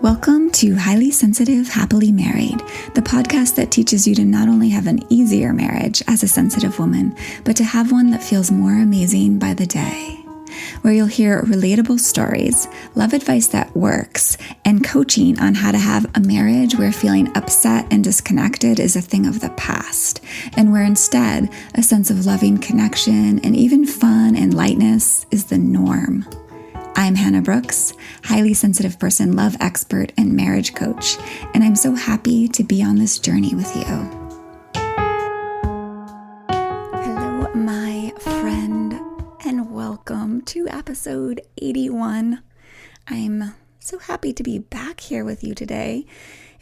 Welcome to Highly Sensitive, Happily Married, the podcast that teaches you to not only have an easier marriage as a sensitive woman, but to have one that feels more amazing by the day. Where you'll hear relatable stories, love advice that works, and coaching on how to have a marriage where feeling upset and disconnected is a thing of the past, and where instead a sense of loving connection and even fun and lightness is the norm. I'm Hannah Brooks, highly sensitive person, love expert, and marriage coach, and I'm so happy to be on this journey with you. Hello, my friend, and welcome to episode 81. I'm so happy to be back here with you today.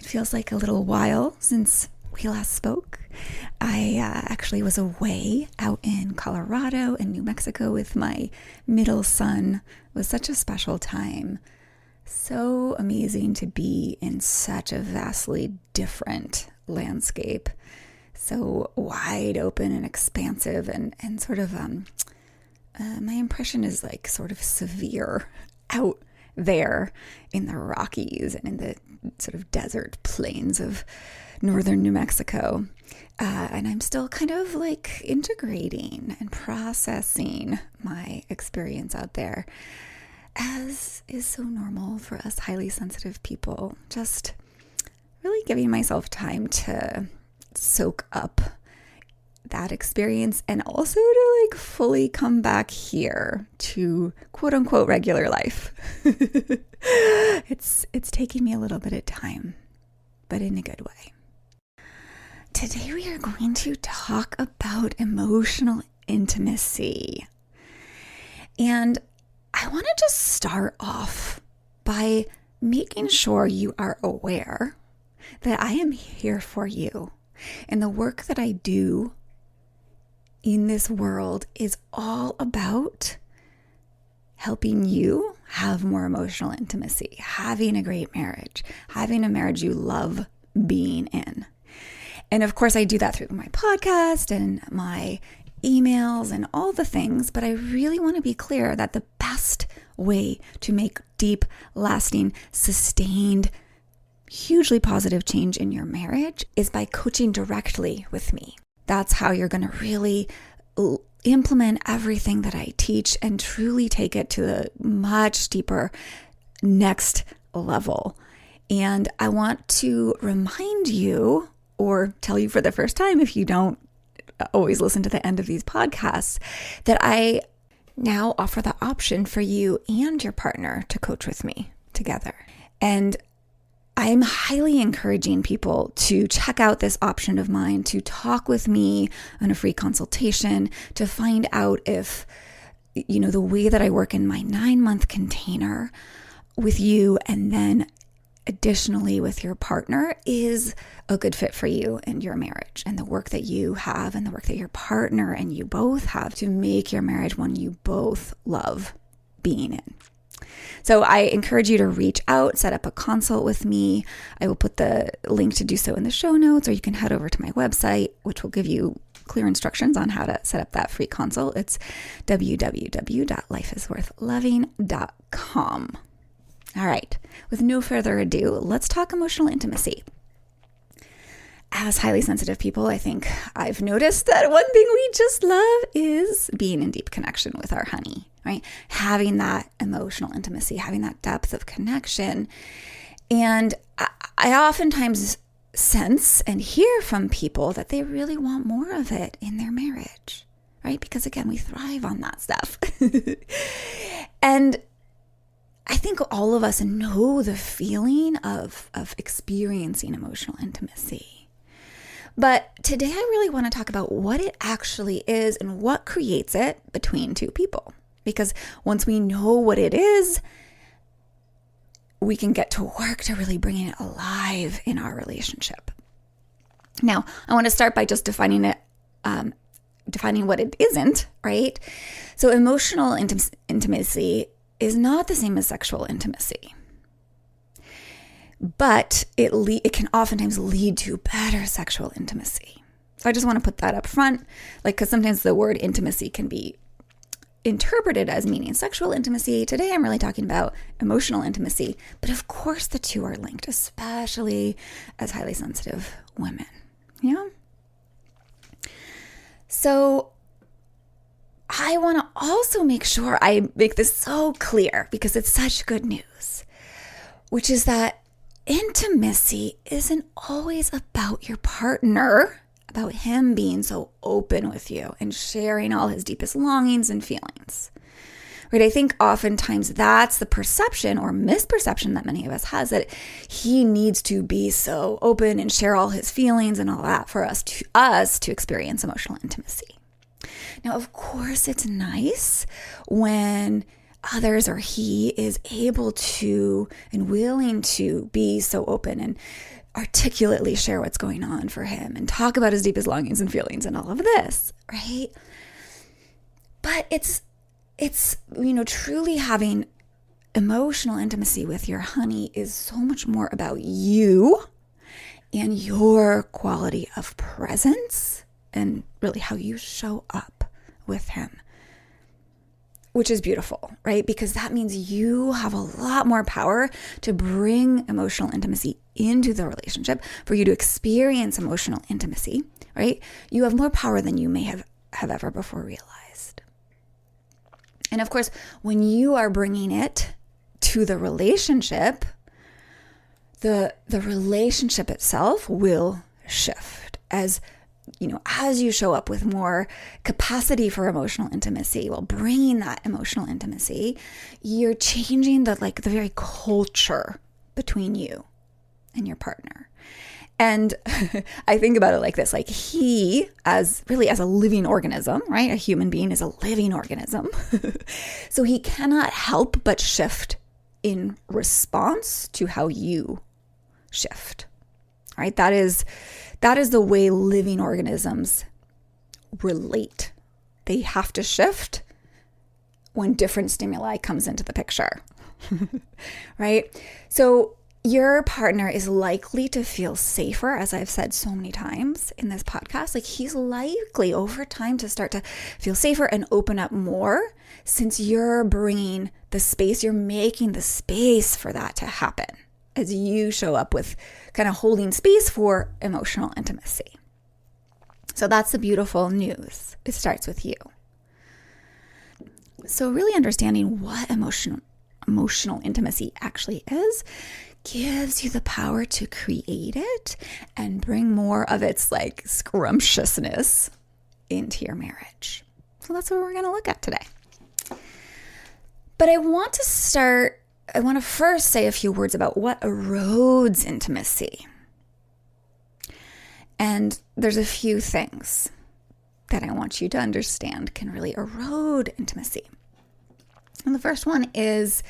It feels like a little while since we last spoke. I actually was away out in Colorado and New Mexico with my middle son. It was such a special time. So amazing to be in such a vastly different landscape. So wide open and expansive and sort of, my impression is like sort of severe out there in the Rockies and in the sort of desert plains of northern New Mexico. And I'm still kind of like integrating and processing my experience out there, as is so normal for us highly sensitive people. Just really giving myself time to soak up that experience and also to like fully come back here to quote unquote regular life. It's taking me a little bit of time, but in a good way. Today we are going to talk about emotional intimacy. And I want to just start off by making sure you are aware that I am here for you. And the work that I do in this world is all about helping you have more emotional intimacy, having a great marriage, having a marriage you love being in. And of course, I do that through my podcast and my emails and all the things, but I really want to be clear that the best way to make deep, lasting, sustained, hugely positive change in your marriage is by coaching directly with me. That's how you're going to really implement everything that I teach and truly take it to the much deeper next level. And I want to remind you, or tell you for the first time if you don't always listen to the end of these podcasts, that I now offer the option for you and your partner to coach with me together. And I'm highly encouraging people to check out this option of mine, to talk with me on a free consultation, to find out if, the way that I work in my 9-month container with you and then additionally with your partner is a good fit for you and your marriage, and the work that you have and the work that your partner and you both have to make your marriage one you both love being in. So I encourage you to reach out, set up a consult with me. I will put the link to do so in the show notes, or you can head over to my website, which will give you clear instructions on how to set up that free consult. It's www.lifeisworthloving.com. All right, with no further ado, let's talk emotional intimacy. As highly sensitive people, I think I've noticed that one thing we just love is being in deep connection with our honey, right? Having that emotional intimacy, having that depth of connection. And I oftentimes sense and hear from people that they really want more of it in their marriage, right? Because again, we thrive on that stuff. And I think all of us know the feeling of experiencing emotional intimacy. But today I really want to talk about what it actually is and what creates it between two people. Because once we know what it is, we can get to work to really bringing it alive in our relationship. Now, I want to start by just defining it, defining what it isn't, right? So emotional intimacy is not the same as sexual intimacy, but it can oftentimes lead to better sexual intimacy. So I just want to put that up front, because sometimes the word intimacy can be interpreted as meaning sexual intimacy. Today, I'm really talking about emotional intimacy. But of course, the two are linked, especially as highly sensitive women. Yeah. So I want to also make sure I make this so clear because it's such good news, which is that intimacy isn't always about your partner, about him being so open with you and sharing all his deepest longings and feelings. Right? I think oftentimes that's the perception or misperception that many of us has, that he needs to be so open and share all his feelings and all that for us to experience emotional intimacy. Now, of course, it's nice when others or he is able to and willing to be so open and articulately share what's going on for him and talk about his deepest longings and feelings and all of this, right? But it's truly having emotional intimacy with your honey is so much more about you and your quality of presence and really how you show up with him, which is beautiful, right? Because that means you have a lot more power to bring emotional intimacy into the relationship, for you to experience emotional intimacy, right? You have more power than you may have ever before realized. And of course, when you are bringing it to the relationship, the relationship itself will shift as you show up with more capacity for emotional intimacy, while bringing that emotional intimacy, you're changing the very culture between you and your partner. And I think about it like this, like he as a living organism, right? A human being is a living organism. So he cannot help but shift in response to how you shift, right? That is the way living organisms relate. They have to shift when different stimuli comes into the picture, right? So your partner is likely to feel safer, as I've said so many times in this podcast. Like he's likely over time to start to feel safer and open up more, since you're bringing the space, you're making the space for that to happen as you show up with kind of holding space for emotional intimacy. So that's the beautiful news. It starts with you. So really understanding what emotional intimacy actually is gives you the power to create it and bring more of its scrumptiousness into your marriage. So that's what we're going to look at today. But I want to first say a few words about what erodes intimacy. And there's a few things that I want you to understand can really erode intimacy. And the first one is,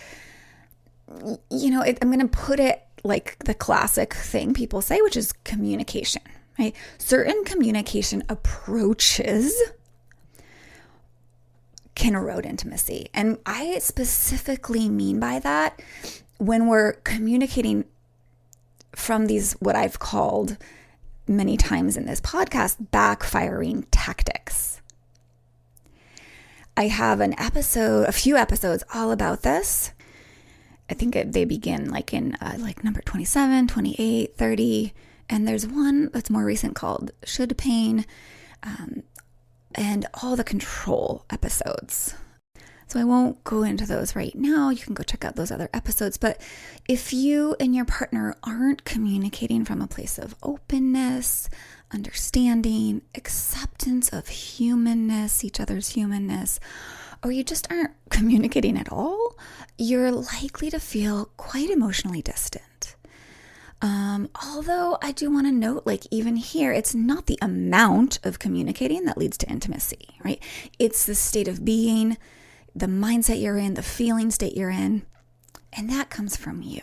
I'm going to put it like the classic thing people say, which is communication, right? Certain communication approaches can erode intimacy. And I specifically mean by that when we're communicating from these, what I've called many times in this podcast, backfiring tactics. I have a few episodes all about this. I think they begin in number 27, 28, 30. And there's one that's more recent called Should Pain, and all the control episodes. So I won't go into those right now. You can go check out those other episodes. But if you and your partner aren't communicating from a place of openness, understanding, acceptance of humanness, each other's humanness, or you just aren't communicating at all, you're likely to feel quite emotionally distant. Although I do want to note, even here, it's not the amount of communicating that leads to intimacy, right? It's the state of being, the mindset you're in, the feeling state you're in, and that comes from you.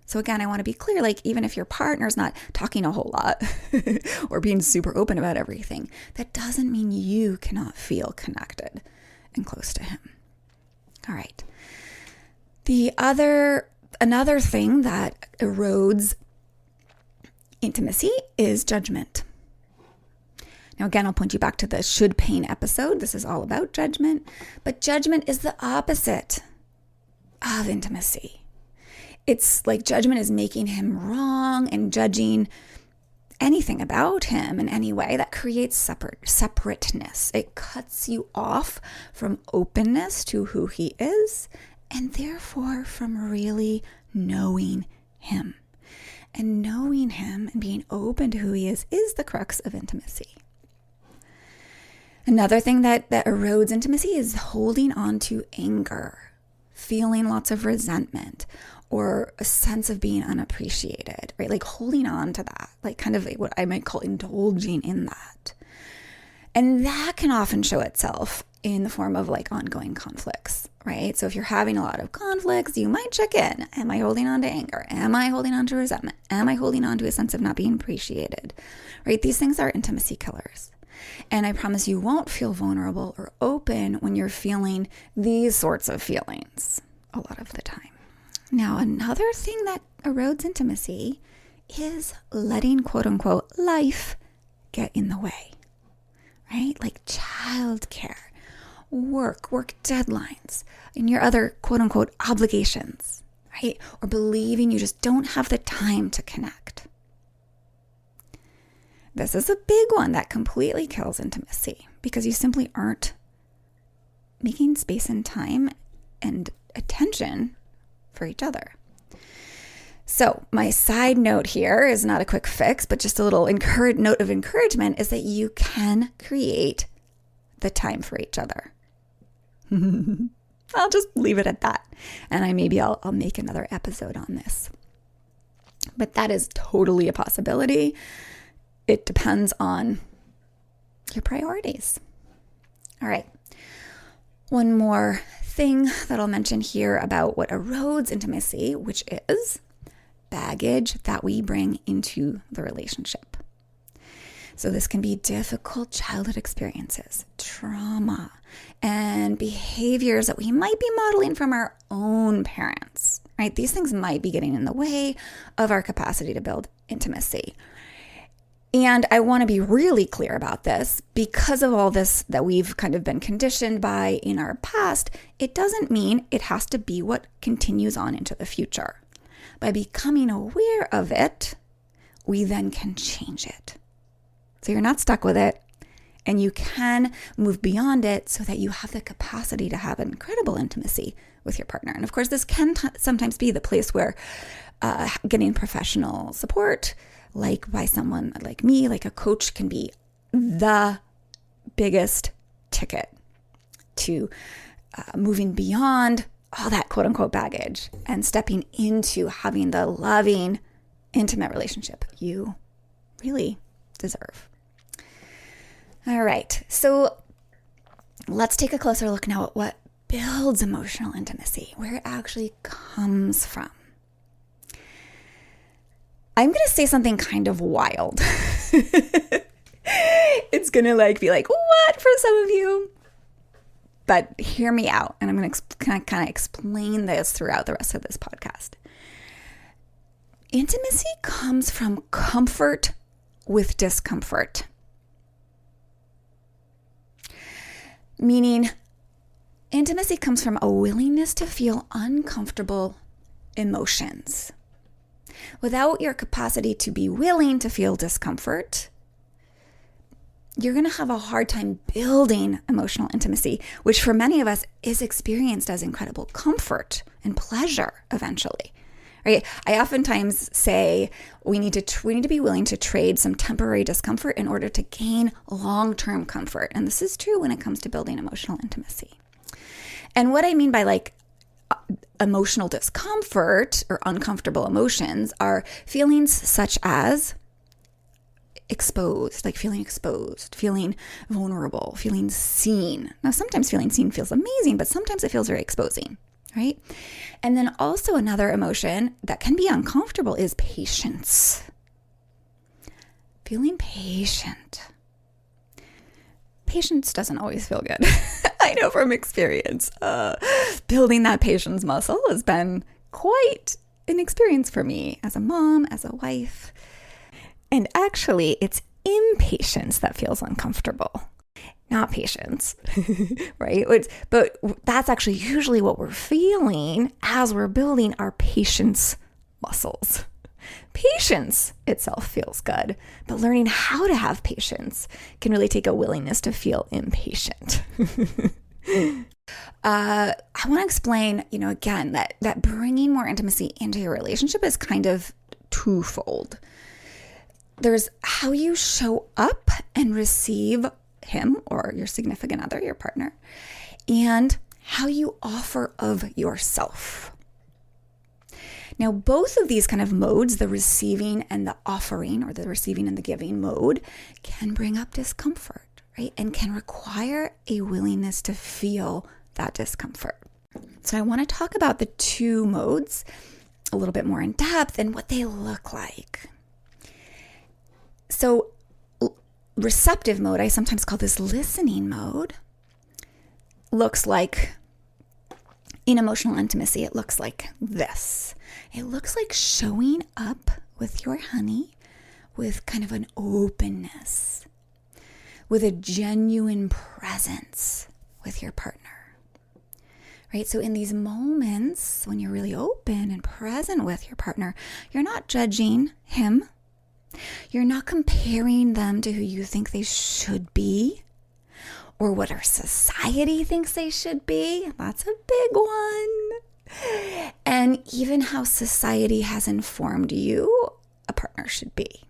So again, I want to be clear, even if your partner's not talking a whole lot or being super open about everything, that doesn't mean you cannot feel connected and close to him. All right. Another thing that erodes intimacy is judgment. Now, again, I'll point you back to the should pain episode. This is all about judgment, but judgment is the opposite of intimacy. It's like judgment is making him wrong and judging anything about him in any way that creates separateness. It cuts you off from openness to who he is, and therefore from really knowing him. And knowing him and being open to who he is the crux of intimacy. Another thing that erodes intimacy is holding on to anger, feeling lots of resentment, or a sense of being unappreciated, right? Like holding on to that, like kind of what I might call indulging in that. And that can often show itself in the form of like ongoing conflicts, right? So if you're having a lot of conflicts, you might check in. Am I holding on to anger? Am I holding on to resentment? Am I holding on to a sense of not being appreciated, right? These things are intimacy killers. And I promise you won't feel vulnerable or open when you're feeling these sorts of feelings a lot of the time. Now, another thing that erodes intimacy is letting, quote unquote, life get in the way, right? Like childcare, work deadlines, and your other, quote unquote, obligations, right? Or believing you just don't have the time to connect. This is a big one that completely kills intimacy because you simply aren't making space and time and attention for each other. So my side note here is not a quick fix, but just a little note of encouragement is that you can create the time for each other. I'll just leave it at that. And I'll make another episode on this. But that is totally a possibility. It depends on your priorities. All right. One more thing that I'll mention here about what erodes intimacy, which is baggage that we bring into the relationship. So this can be difficult childhood experiences, trauma, and behaviors that we might be modeling from our own parents, right? These things might be getting in the way of our capacity to build intimacy. And I want to be really clear about this because of all this that we've kind of been conditioned by in our past. It doesn't mean it has to be what continues on into the future. By becoming aware of it, we then can change it. So you're not stuck with it and you can move beyond it so that you have the capacity to have incredible intimacy with your partner. And of course, this can sometimes be the place where getting professional support, like by someone like me, like a coach, can be the biggest ticket to moving beyond all that quote unquote baggage and stepping into having the loving, intimate relationship you really deserve. All right, so let's take a closer look now at what builds emotional intimacy, where it actually comes from. I'm going to say something kind of wild. It's going to be like, what for some of you? But hear me out. And I'm going to kind of explain this throughout the rest of this podcast. Intimacy comes from comfort with discomfort. Meaning, intimacy comes from a willingness to feel uncomfortable emotions. Without your capacity to be willing to feel discomfort, you're going to have a hard time building emotional intimacy, which for many of us is experienced as incredible comfort and pleasure eventually. Right? I oftentimes say we need to be willing to trade some temporary discomfort in order to gain long-term comfort. And this is true when it comes to building emotional intimacy. And what I mean by emotional discomfort or uncomfortable emotions are feelings such as feeling exposed, feeling vulnerable, feeling seen. Now, sometimes feeling seen feels amazing, but sometimes it feels very exposing, right? And then also another emotion that can be uncomfortable is patience. Feeling patient. Patience doesn't always feel good. I know from experience. Building that patience muscle has been quite an experience for me as a mom, as a wife. And actually, it's impatience that feels uncomfortable, not patience, right? But that's actually usually what we're feeling as we're building our patience muscles. Patience itself feels good, but learning how to have patience can really take a willingness to feel impatient. I want to explain, again, that bringing more intimacy into your relationship is kind of twofold. There's how you show up and receive him or your significant other, your partner, and how you offer of yourself. Now, both of these kind of modes, the receiving and the offering, or the receiving and the giving mode, can bring up discomfort, right? And can require a willingness to feel that discomfort. So I want to talk about the two modes a little bit more in depth and what they look like. So receptive mode, I sometimes call this listening mode, looks like, in emotional intimacy, it looks like this. It looks like showing up with your honey with kind of an openness, with a genuine presence with your partner, right? So in these moments when you're really open and present with your partner, you're not judging him. You're not comparing them to who you think they should be or what our society thinks they should be. That's a big one. And even how society has informed you a partner should be,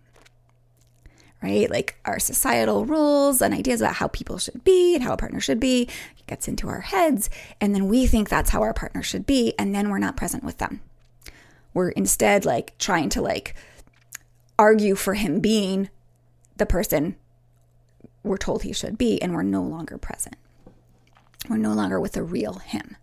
right? Like our societal rules and ideas about how people should be and how a partner should be gets into our heads. And then we think that's how our partner should be. And then we're not present with them. We're instead like trying to like argue for him being the person we're told he should be, and we're no longer present. We're no longer with the real him.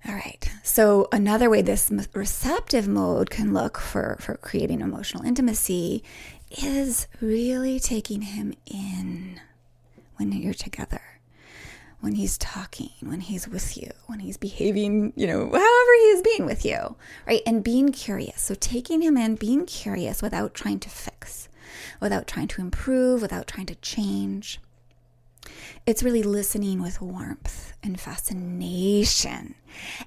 All right. So another way this receptive mode can look for creating emotional intimacy is really taking him in when you're together, when he's talking, when he's with you, when he's behaving, however he is being with you, right? And being curious. So taking him in, being curious without trying to fix, without trying to improve, without trying to change. It's really listening with warmth and fascination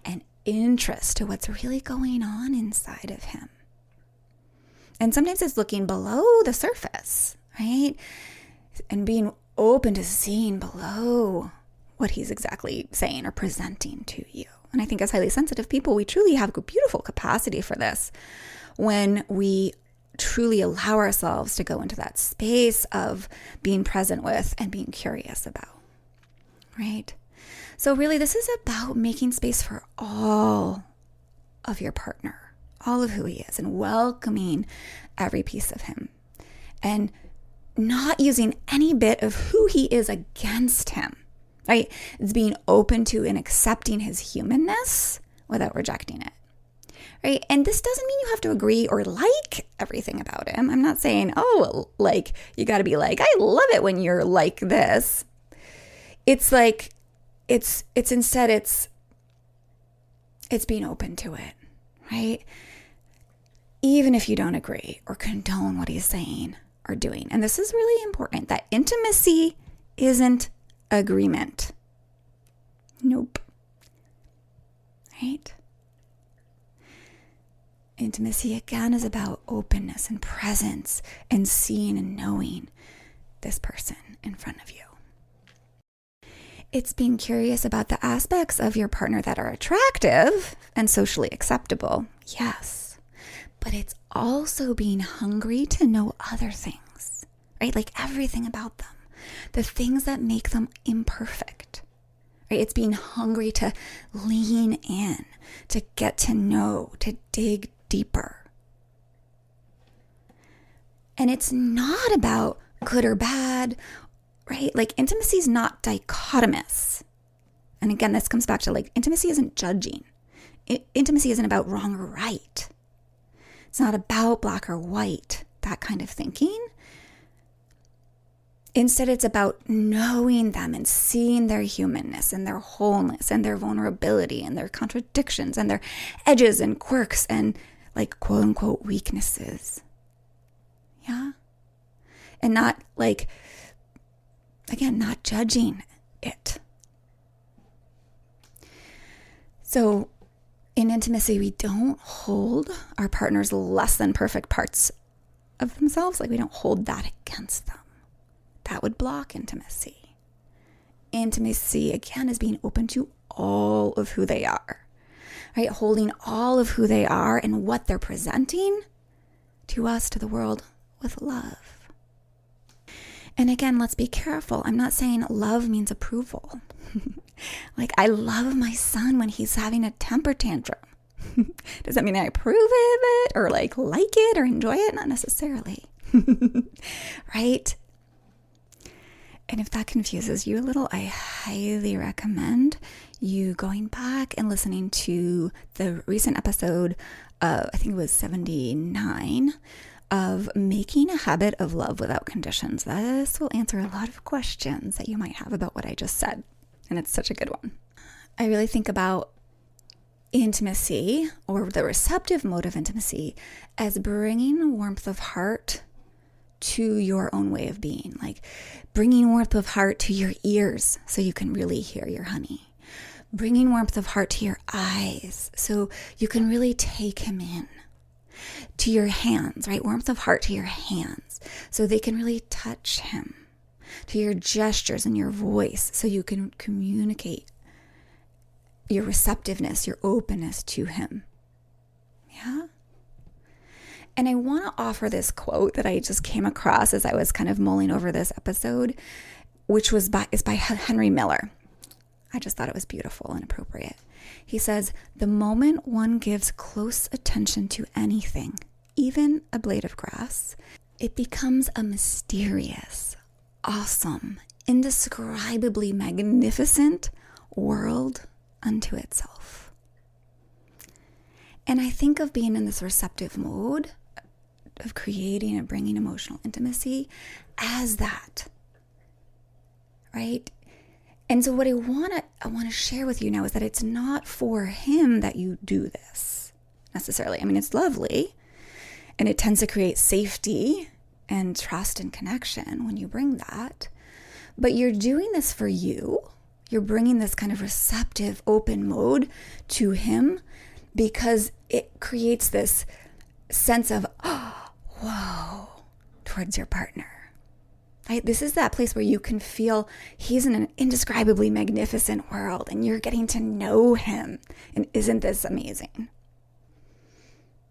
and interest to what's really going on inside of him. And sometimes it's looking below the surface, right? And being open to seeing below what he's exactly saying or presenting to you. And I think as highly sensitive people, we truly have a beautiful capacity for this when we truly allow ourselves to go into that space of being present with and being curious about, right? So really, this is about making space for all of your partner, all of who he is, and welcoming every piece of him, and not using any bit of who he is against him, right? It's being open to and accepting his humanness without rejecting it. Right? And this doesn't mean you have to agree or like everything about him. I'm not saying, like, you got to be like, I love it when you're like this. It's like, it's being open to it, right? Even if you don't agree or condone what he's saying or doing. And this is really important, that intimacy isn't agreement. Nope. Right? Intimacy, again, is about openness and presence and seeing and knowing this person in front of you. It's being curious about the aspects of your partner that are attractive and socially acceptable, yes. But it's also being hungry to know other things, right? Like everything about them, the things that make them imperfect. Right? It's being hungry to lean in, to get to know, to dig deeper. And it's not about good or bad, right? Like intimacy is not dichotomous. And again, this comes back to like intimacy isn't judging. Intimacy isn't about wrong or right. It's not about black or white, that kind of thinking. Instead, it's about knowing them and seeing their humanness and their wholeness and their vulnerability and their contradictions and their edges and quirks and like quote unquote weaknesses. Yeah. and not like, again, not judging it. So in intimacy, we don't hold our partner's less than perfect parts of themselves. Like we don't hold that against them. That would block intimacy. Intimacy, again, is being open to all of who they are, right? Holding all of who they are and what they're presenting to us, to the world, with love. And again, let's be careful. I'm not saying love means approval. Like, I love my son when he's having a temper tantrum. Does that mean I approve of it or like it or enjoy it? Not necessarily. Right? And if that confuses you a little, I highly recommend you going back and listening to the recent episode, I think it was 79, of making a habit of love without conditions. This will answer a lot of questions that you might have about what I just said. And it's such a good one. I really think about intimacy, or the receptive mode of intimacy, as bringing warmth of heart to your own way of being. Like bringing warmth of heart to your ears so you can really hear your honey. Bringing warmth of heart to your eyes so you can really take him in. To your hands, right? Warmth of heart to your hands so they can really touch him. To your gestures and your voice so you can communicate your receptiveness, your openness to him. Yeah? And I want to offer this quote that I just came across as I was kind of mulling over this episode, which is by Henry Miller. I just thought it was beautiful and appropriate. He says, "The moment one gives close attention to anything, even a blade of grass, it becomes a mysterious, awesome, indescribably magnificent world unto itself." And I think of being in this receptive mode of creating and bringing emotional intimacy as that, right? And so what I want to share with you now is that it's not for him that you do this necessarily. I mean, it's lovely, and it tends to create safety and trust and connection when you bring that. But you're doing this for you. You're bringing this kind of receptive, open mode to him because it creates this sense of, oh, whoa, towards your partner. Right? This is that place where you can feel he's in an indescribably magnificent world and you're getting to know him. And isn't this amazing?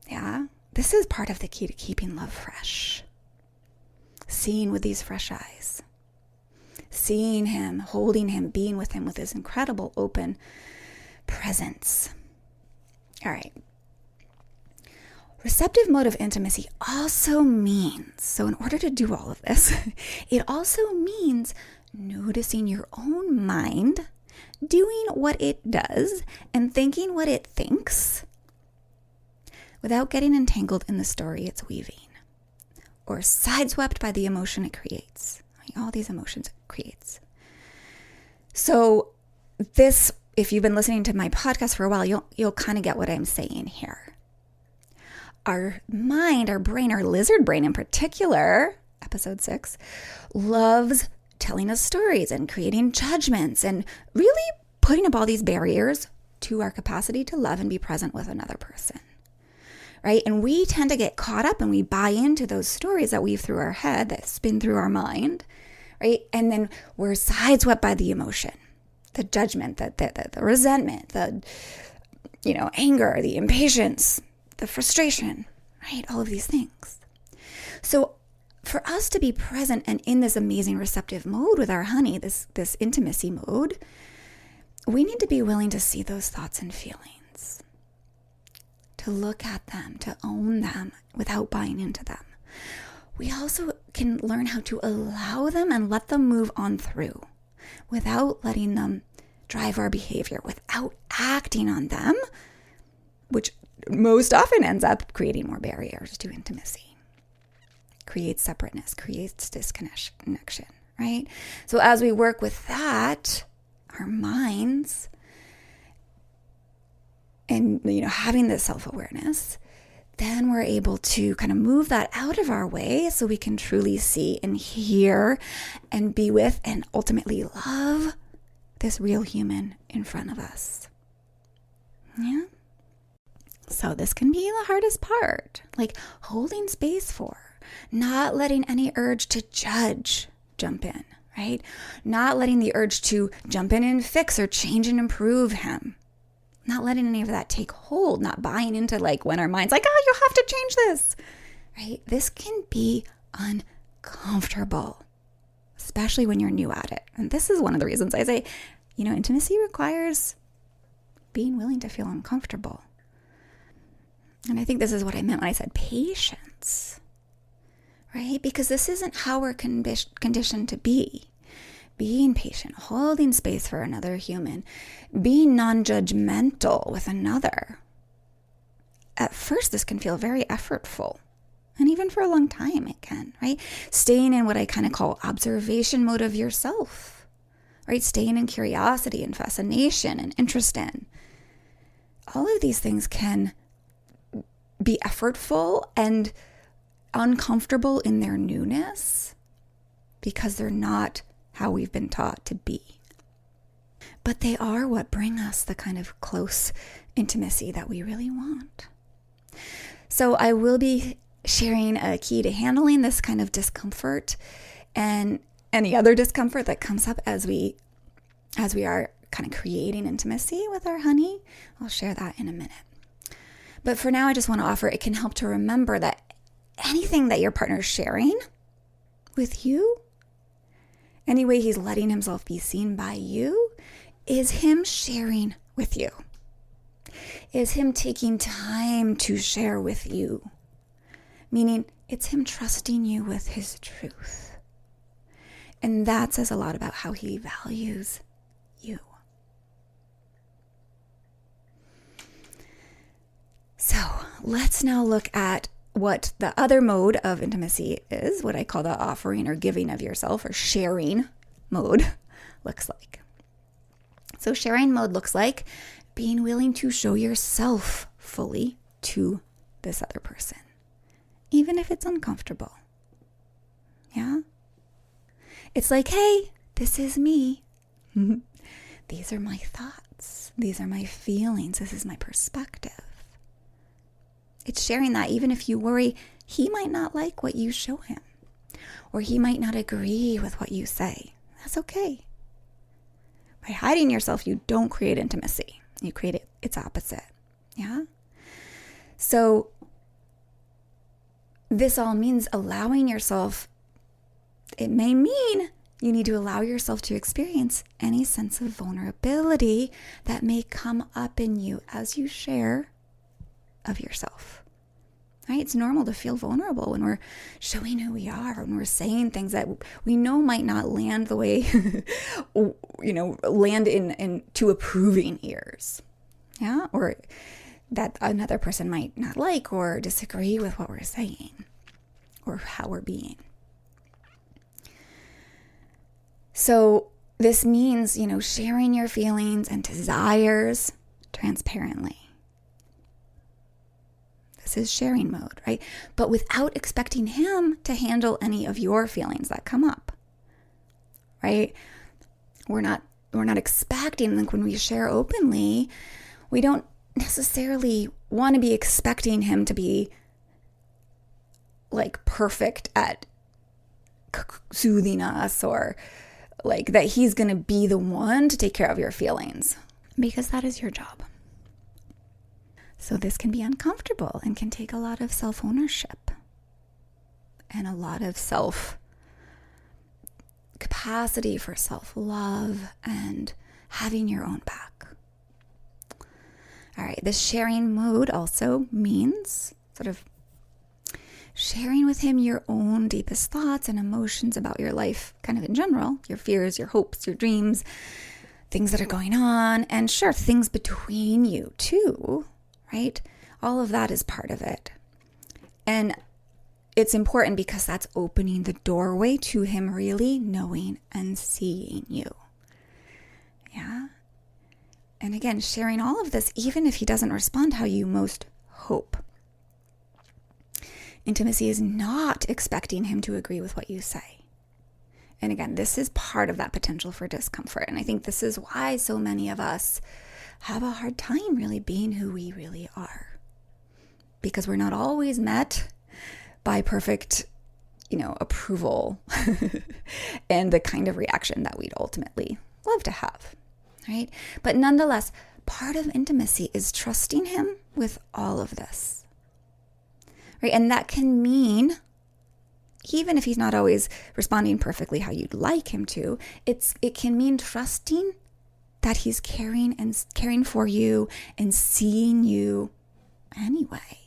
Yeah? This is part of the key to keeping love fresh. Seeing with these fresh eyes. Seeing him, holding him, being with him with his incredible open presence. All right. Receptive mode of intimacy also means, so in order to do all of this, it also means noticing your own mind, doing what it does, and thinking what it thinks without getting entangled in the story it's weaving or sideswept by the emotion it creates. All these emotions it creates. So this, if you've been listening to my podcast for a while, you'll kind of get what I'm saying here. Our mind, our brain, our lizard brain in particular, episode 6, loves telling us stories and creating judgments and really putting up all these barriers to our capacity to love and be present with another person. Right? And we tend to get caught up and we buy into those stories that weave through our head, that spin through our mind, right? And then we're sideswept by the emotion, the judgment, the resentment, the anger, the impatience, the frustration, right? All of these things. So for us to be present and in this amazing receptive mode with our honey, this intimacy mode, we need to be willing to see those thoughts and feelings, to look at them, to own them without buying into them. We also can learn how to allow them and let them move on through without letting them drive our behavior, without acting on them, which most often ends up creating more barriers to intimacy, creates separateness, creates disconnection, right? So as we work with that, our minds, and having this self-awareness, then we're able to kind of move that out of our way so we can truly see and hear and be with and ultimately love this real human in front of us. Yeah. So this can be the hardest part, like holding space for, not letting any urge to judge jump in, right? Not letting the urge to jump in and fix or change and improve him. Not letting any of that take hold, not buying into like when our mind's like, oh, you have to change this, right? This can be uncomfortable, especially when you're new at it. And this is one of the reasons I say, intimacy requires being willing to feel uncomfortable. And I think this is what I meant when I said patience, right? Because this isn't how we're conditioned to be. Being patient, holding space for another human, being non-judgmental with another. At first, this can feel very effortful. And even for a long time, it can, right? Staying in what I kind of call observation mode of yourself, right? Staying in curiosity and fascination and interest in. All of these things can be effortful and uncomfortable in their newness because they're not how we've been taught to be. But they are what bring us the kind of close intimacy that we really want. So I will be sharing a key to handling this kind of discomfort and any other discomfort that comes up as we are kind of creating intimacy with our honey. I'll share that in a minute. But for now, I just want to offer it can help to remember that anything that your partner is sharing with you, any way he's letting himself be seen by you, is him sharing with you. Is him taking time to share with you. Meaning, it's him trusting you with his truth. And that says a lot about how he values you. So let's now look at what the other mode of intimacy is, what I call the offering or giving of yourself or sharing mode looks like. So sharing mode looks like being willing to show yourself fully to this other person, even if it's uncomfortable. Yeah? It's like, hey, this is me. These are my thoughts. These are my feelings. This is my perspective. It's sharing that even if you worry he might not like what you show him or he might not agree with what you say. That's okay. By hiding yourself, you don't create intimacy. You create its opposite. Yeah? So this all means allowing yourself, it may mean you need to allow yourself to experience any sense of vulnerability that may come up in you as you share of yourself. Right? It's normal to feel vulnerable when we're showing who we are, when we're saying things that we know might not land the way, land in to approving ears. Yeah? Or that another person might not like or disagree with what we're saying or how we're being. So this means, sharing your feelings and desires transparently. This is sharing mode, right? But without expecting him to handle any of your feelings that come up, right? We're not expecting, like when we share openly, we don't necessarily want to be expecting him to be like perfect at soothing us or like that he's going to be the one to take care of your feelings because that is your job. So this can be uncomfortable and can take a lot of self-ownership and a lot of capacity for self-love and having your own back. All right, this sharing mode also means sort of sharing with him your own deepest thoughts and emotions about your life, kind of in general, your fears, your hopes, your dreams, things that are going on, and sure, things between you too. Right? All of that is part of it. And it's important because that's opening the doorway to him really knowing and seeing you. Yeah? And again, sharing all of this, even if he doesn't respond how you most hope. Intimacy is not expecting him to agree with what you say. And again, this is part of that potential for discomfort. And I think this is why so many of us have a hard time really being who we really are. Because we're not always met by perfect, approval and the kind of reaction that we'd ultimately love to have, right? But nonetheless, part of intimacy is trusting him with all of this, right? And that can mean, even if he's not always responding perfectly how you'd like him to, it can mean trusting that he's caring for you and seeing you anyway,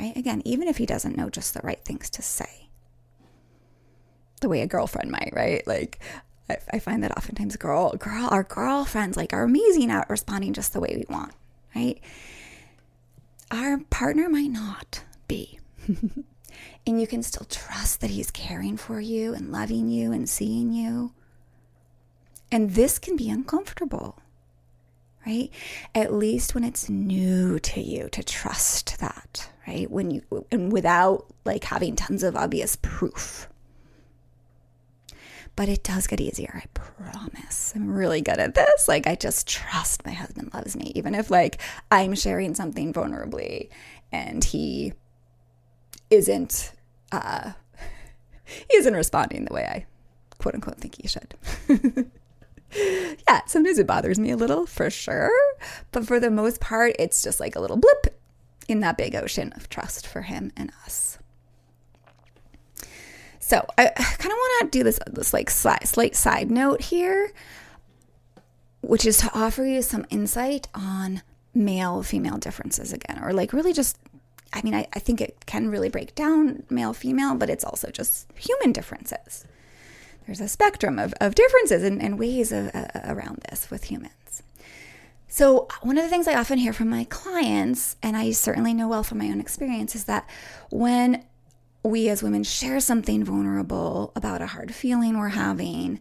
right? Again, even if he doesn't know just the right things to say, the way a girlfriend might, right? Like, I find that oftentimes our girlfriends are amazing at responding just the way we want, right? Our partner might not be. And you can still trust that he's caring for you and loving you and seeing you. And this can be uncomfortable, right? At least when it's new to you, to trust that, right? And without having tons of obvious proof. But it does get easier, I promise. I'm really good at this. I just trust my husband loves me, even if I'm sharing something vulnerably and he isn't responding the way I quote unquote think he should. Yeah, sometimes it bothers me a little, for sure. But for the most part, it's just a little blip in that big ocean of trust for him and us. So I kind of want to do this slight side note here, which is to offer you some insight on male-female differences again, or really just, I think it can really break down male-female, but it's also just human differences. There's a spectrum of differences and ways around this with humans. So one of the things I often hear from my clients, and I certainly know well from my own experience, is that when we as women share something vulnerable about a hard feeling we're having,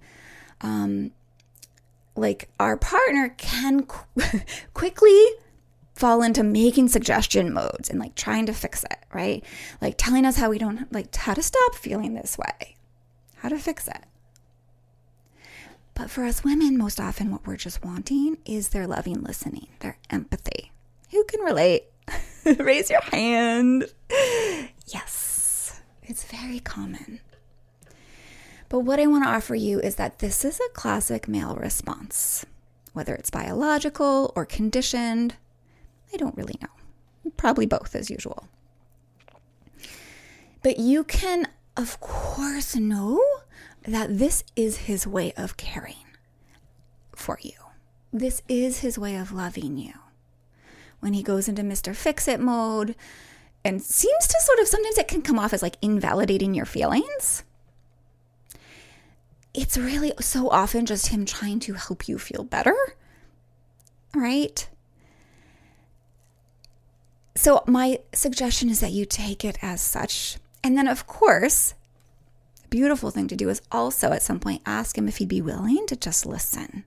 our partner can quickly fall into making suggestion modes and trying to fix it, right? Telling us how we don't how to stop feeling this way, how to fix it. But for us women, most often what we're just wanting is their loving listening, their empathy. Who can relate? Raise your hand. Yes, it's very common. But what I want to offer you is that this is a classic male response, whether it's biological or conditioned. I don't really know. Probably both, as usual. But you can, of course, know that this is his way of caring for you. This is his way of loving you. When he goes into Mr. Fix-It mode and seems to sometimes it can come off as invalidating your feelings. It's really so often just him trying to help you feel better, right? So my suggestion is that you take it as such. And then, of course, the beautiful thing to do is also at some point ask him if he'd be willing to just listen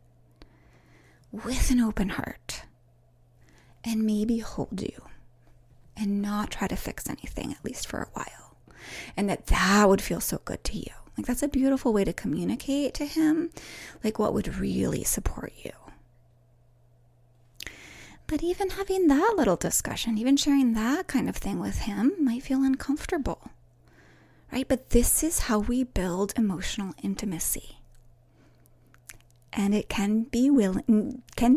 with an open heart and maybe hold you and not try to fix anything, at least for a while. And that would feel so good to you. That's a beautiful way to communicate to him, what would really support you. But even having that little discussion, even sharing that kind of thing with him might feel uncomfortable, right? But this is how we build emotional intimacy. And it can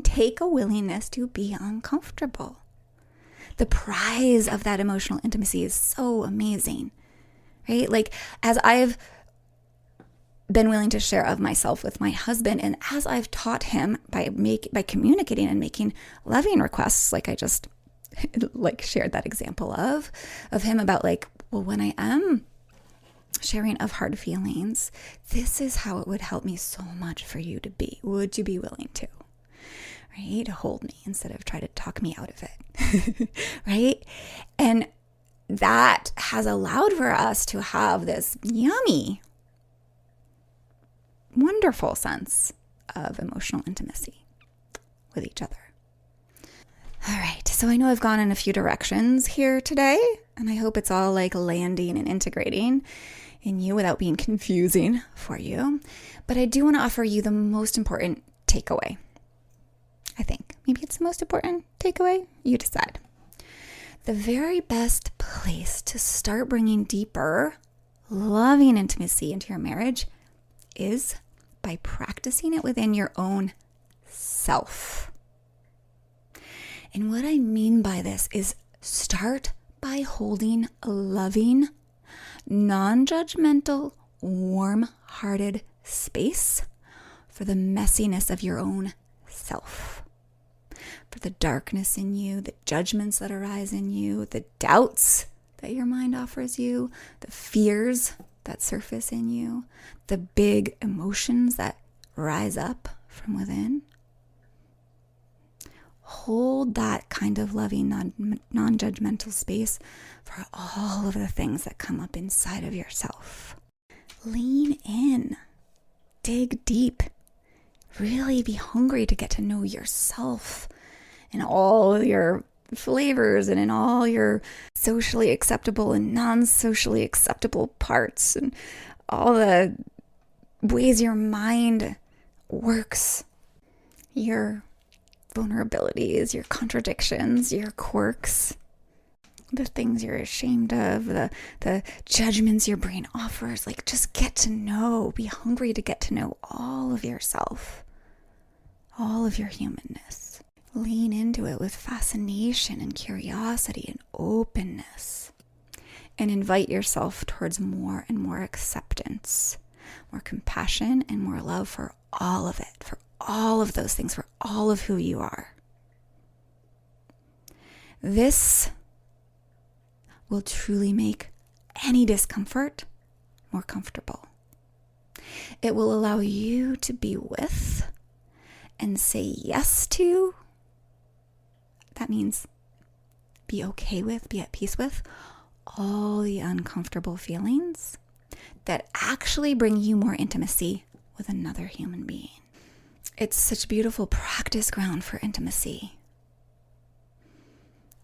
take a willingness to be uncomfortable. The prize of that emotional intimacy is so amazing, right? As I've been willing to share of myself with my husband, and as I've taught him by communicating and making loving requests, I just shared that example of him about when I am sharing of hard feelings, this is how it would help me so much for you to be. Would you be willing to? Right? Hold me instead of try to talk me out of it. Right? And that has allowed for us to have this yummy, wonderful sense of emotional intimacy with each other. All right, so I know I've gone in a few directions here today, And I hope it's all like landing and integrating in you without being confusing for you. But I do want to offer you the most important takeaway. I think maybe it's the most important takeaway. You decide. The very best place to start bringing deeper, loving intimacy into your marriage is by practicing it within your own self. And what I mean by this is start by holding a loving, non-judgmental, warm-hearted space for the messiness of your own self. For the darkness in you, the judgments that arise in you, the doubts that your mind offers you, the fears that surface in you, the big emotions that rise up from within. Hold that kind of loving, non-judgmental space for all of the things that come up inside of yourself. Lean in, dig deep, really be hungry to get to know yourself and all your flavors and in all your socially acceptable and non-socially acceptable parts and all the ways your mind works, your vulnerabilities, your contradictions, your quirks, the things you're ashamed of, the judgments your brain offers. Like, just get to know, be hungry to get to know all of yourself, all of your humanness. Lean into it with fascination and curiosity and openness, and invite yourself towards more and more acceptance, more compassion, and more love for all of it, for all of those things, for all of who you are. This will truly make any discomfort more comfortable. It will allow you to be with and say yes to. That means be okay with, be at peace with all the uncomfortable feelings that actually bring you more intimacy with another human being. It's such beautiful practice ground for intimacy.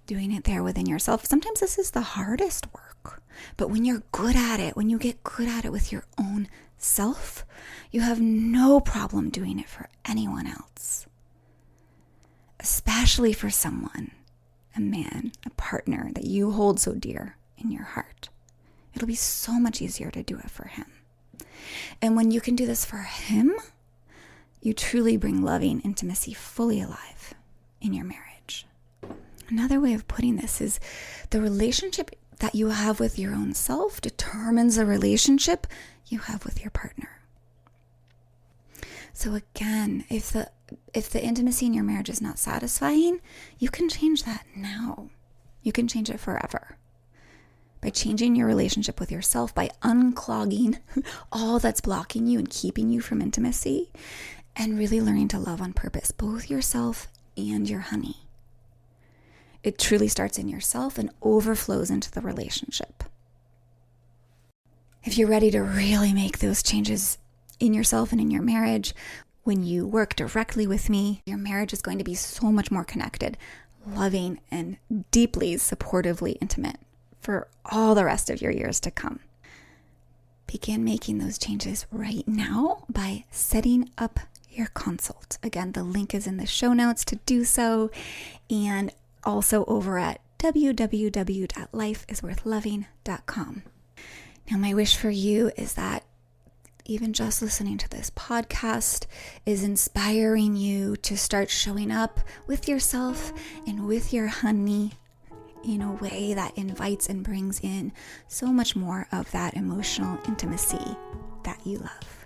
Doing it there within yourself. Sometimes this is the hardest work, but when you're good at it, when you get good at it with your own self, you have no problem doing it for anyone else. Especially for someone, a man, a partner that you hold so dear in your heart. It'll be so much easier to do it for him. And when you can do this for him, you truly bring loving intimacy fully alive in your marriage. Another way of putting this is the relationship that you have with your own self determines the relationship you have with your partner. So again, if the intimacy in your marriage is not satisfying, you can change that now. You can change it forever. By changing your relationship with yourself, by unclogging all that's blocking you and keeping you from intimacy, and really learning to love on purpose, both yourself and your honey. It truly starts in yourself and overflows into the relationship. If you're ready to really make those changes in yourself and in your marriage, when you work directly with me, your marriage is going to be so much more connected, loving, and deeply supportively intimate for all the rest of your years to come. Begin making those changes right now by setting up your consult. Again, the link is in the show notes to do so, and also over at www.lifeisworthloving.com. Now, my wish for you is that even just listening to this podcast is inspiring you to start showing up with yourself and with your honey in a way that invites and brings in so much more of that emotional intimacy that you love.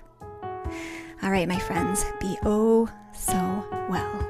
All right, my friends, be oh so well.